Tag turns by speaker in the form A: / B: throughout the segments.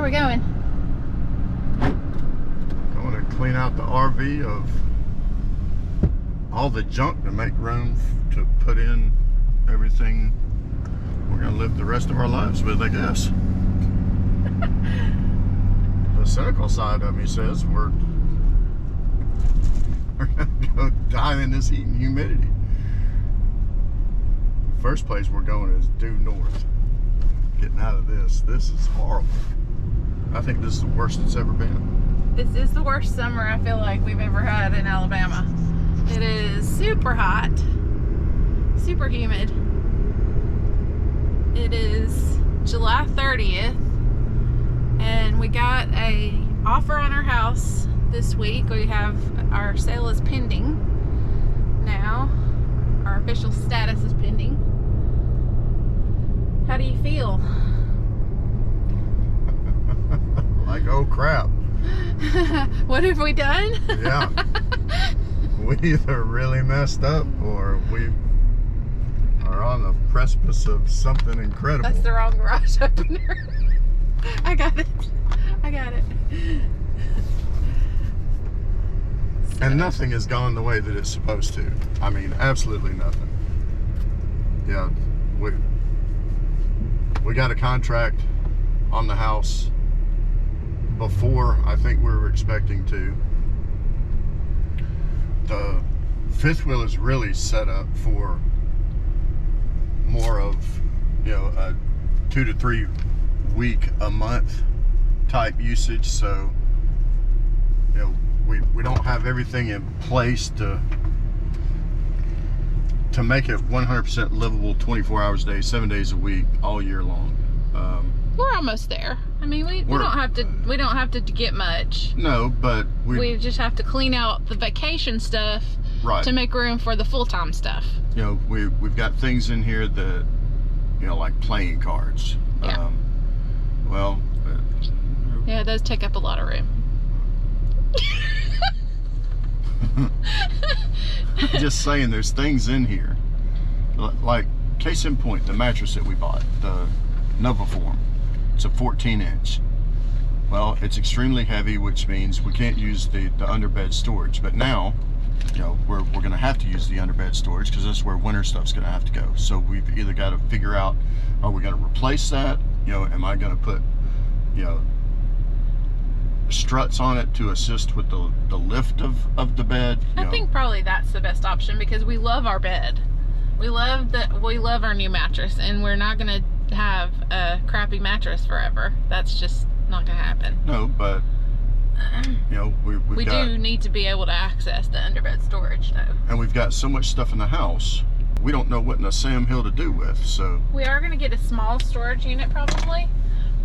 A: we going?
B: Going to clean out the RV of all the junk to make room to put in everything we're going to live the rest of our lives with, I guess. The cynical side of me says we're going to go die in this heat and humidity. First place we're going is due north. Getting out of this is horrible. I think this is the worst it's ever been.
A: This is the worst summer I feel like we've ever had in Alabama. It is super hot, super humid. It is July 30th, and we got a offer on our house this week. We have, our sale is pending now. Our official status is pending. How do you feel?
B: Like, oh crap.
A: What have we done?
B: Yeah. We either really messed up or we are on the precipice of something incredible.
A: That's the wrong garage opener. I got it.
B: And nothing has gone the way that it's supposed to. I mean, absolutely nothing. Yeah, we got a contract on the house before I think we were expecting to. The fifth wheel is really set up for more of, you know, a 2 to 3 week a month type usage. So, you know, we don't have everything in place to make it 100% livable 24 hours a day, 7 days a week, all year long.
A: We're almost there. I mean, we don't have to get much.
B: No, but
A: we just have to clean out the vacation stuff,
B: right, to
A: make room for the full-time stuff.
B: You know, we've got things in here that, you know, like playing cards.
A: Yeah. Yeah, those take up a lot of room.
B: I'm just saying, there's things in here, like case in point, the mattress that we bought, the Nova Form. It's a 14-inch. Well, it's extremely heavy, which means we can't use the underbed storage. But now, you know, we're going to have to use the underbed storage because that's where winter stuff's going to have to go. So we've either got to figure out, are we going to replace that? You know, am I going to put, you know, struts on it to assist with the lift of the bed? I
A: think probably that's the best option because we love our bed. We love our new mattress, and we're not going to have a crappy mattress forever. That's just not gonna happen.
B: No, but you know, we
A: do need to be able to access the underbed storage though.
B: And we've got so much stuff in the house, we don't know what in a Sam Hill to do with. So
A: we are gonna get a small storage unit probably,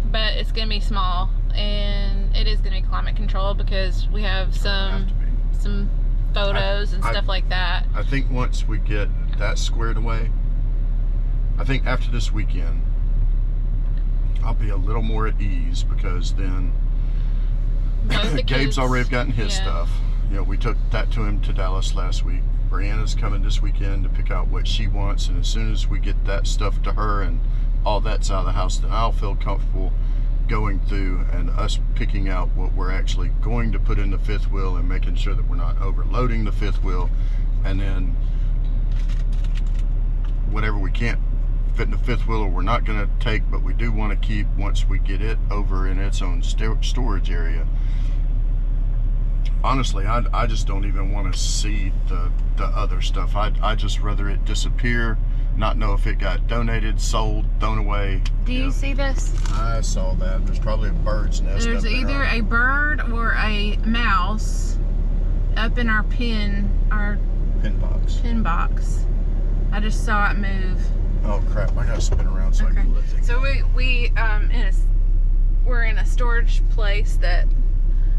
A: but it's gonna be small, and it is gonna be climate controlled because we have some photos and stuff like that.
B: I think once we get that squared away, I think after this weekend, I'll be a little more at ease because then Gabe's already gotten his stuff. You know, we took that to him to Dallas last week. Brianna's coming this weekend to pick out what she wants, and as soon as we get that stuff to her and all that's out of the house, then I'll feel comfortable going through and us picking out what we're actually going to put in the fifth wheel and making sure that we're not overloading the fifth wheel, and then whatever we can't fit in the fifth wheel or we're not going to take but we do want to keep, once we get it over in its own storage area. Honestly, I just don't even want to see the other stuff. I'd just rather it disappear, not know if it got donated, sold, thrown away.
A: Do you see this?
B: I saw that. There's probably a bird's nest.
A: There's either a bird or a mouse up in our pin box. I just saw it move.
B: Oh crap! I gotta spin around so I can lift it.
A: So we're in a storage place that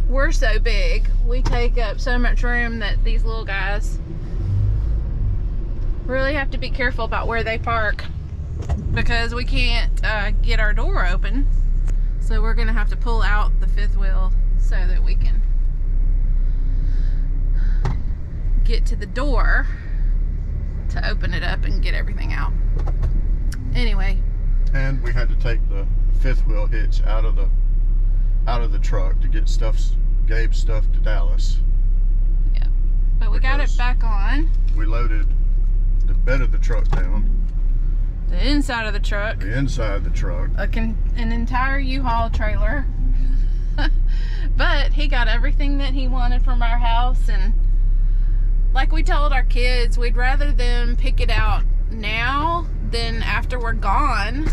A: we're so big. We take up so much room that these little guys really have to be careful about where they park because we can't get our door open. So we're gonna have to pull out the fifth wheel so that we can get to the door to open it up and get everything out. Anyway.
B: And we had to take the fifth wheel hitch out of the out of the truck to get Gabe's stuff to Dallas.
A: Yeah, but we got it back on.
B: We loaded the bed of the truck down.
A: The inside of the truck.
B: The inside of the truck.
A: An entire U-Haul trailer. But he got everything that he wanted from our house, and like we told our kids, we'd rather them pick it out now than after we're gone,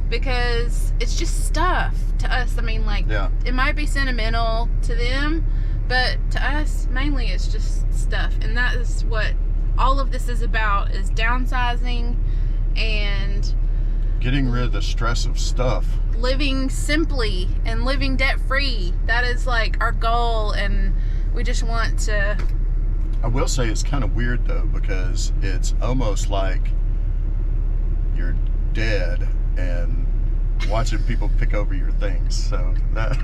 A: because it's just stuff to us. I mean, like,
B: yeah,
A: it might be sentimental to them, but to us, mainly it's just stuff. And that is what all of this is about, is downsizing and
B: getting rid of the stress of stuff.
A: Living simply and living debt-free. That is like our goal, and we just want to...
B: I will say it's kind of weird though, because it's almost like you're dead and watching people pick over your things. So that...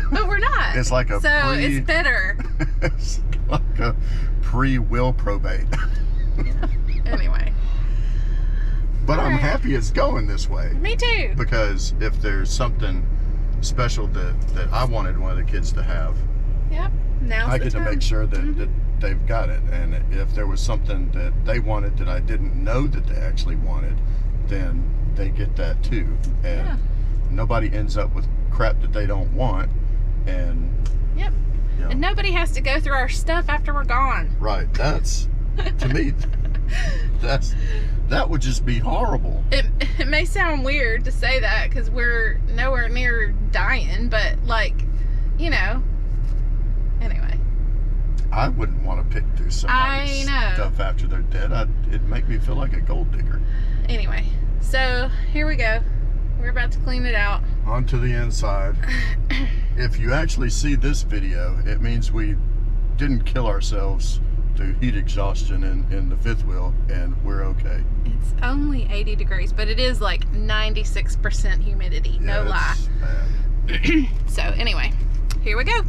A: But we're not.
B: It's like a
A: it's better.
B: It's like a pre-will probate.
A: Anyway.
B: But I'm happy it's going this way.
A: Me too.
B: Because if there's something special that I wanted one of the kids to have,
A: yep,
B: I get to make sure that, that they've got it. And if there was something that they wanted that I didn't know that they actually wanted, then they get that too. And nobody ends up with crap that they don't want. And
A: yep. You know, and nobody has to go through our stuff after we're gone.
B: Right. That's, to me, that would just be horrible.
A: It may sound weird to say that because we're nowhere near dying, but like, you know, anyway.
B: I wouldn't want to pick through somebody's stuff after they're dead. It'd make me feel like a gold digger.
A: Anyway, so here we go. We're about to clean it out.
B: Onto the inside. If you actually see this video, it means we didn't kill ourselves through heat exhaustion in the fifth wheel, and we're okay.
A: It's only 80 degrees, but it is like 96% humidity.
B: Yeah,
A: no lie.
B: Bad.
A: So anyway, here we go.